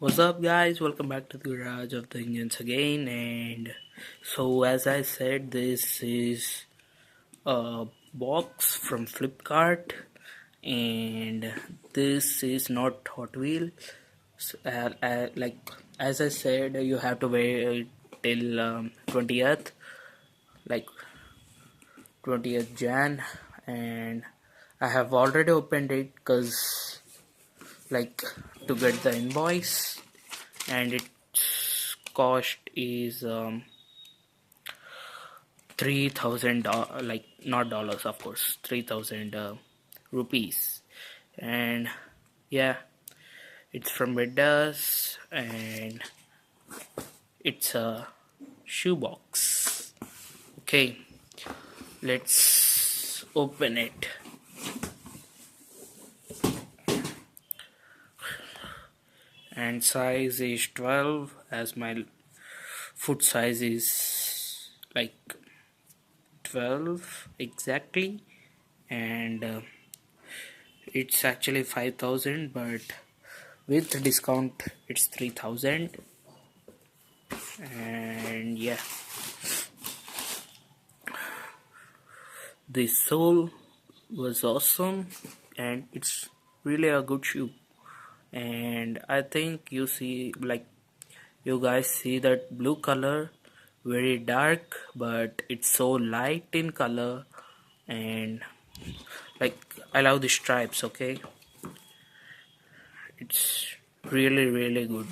What's up, guys? Welcome back to the Garage of the Indians again. And so, as I said, this is a box from Flipkart, and this is not Hot Wheels. Like as I said, you have to wait till 20th, like 20th Jan, and I have already opened it because, like, to get the invoice, and its cost is 3,000, like, not dollars, of course, 3,000 rupees. And yeah, it's from Vedas, and it's a shoebox. Okay, let's open it. And size is 12, as my foot size is like 12 exactly. And it's actually 5,000, but with discount it's 3,000. And yeah, the sole was awesome, and it's really a good shoe. And I think you see, like, you guys see that blue color, very dark, but it's so light in color. And like, I love the stripes. Okay, it's really good.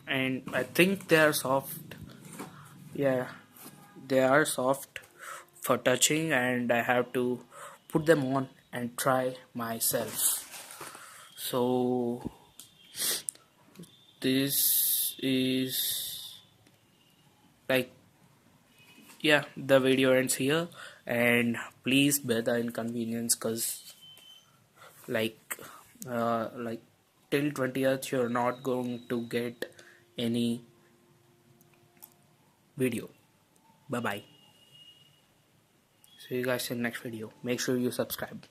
And I think they are soft. Yeah, they are soft for touching, and I have to put them on and try myself. So this is, like, yeah, the video ends here, and please bear the inconvenience, because, like, like, till 20th you're not going to get any video. Bye bye. See you guys in next video. Make sure you subscribe.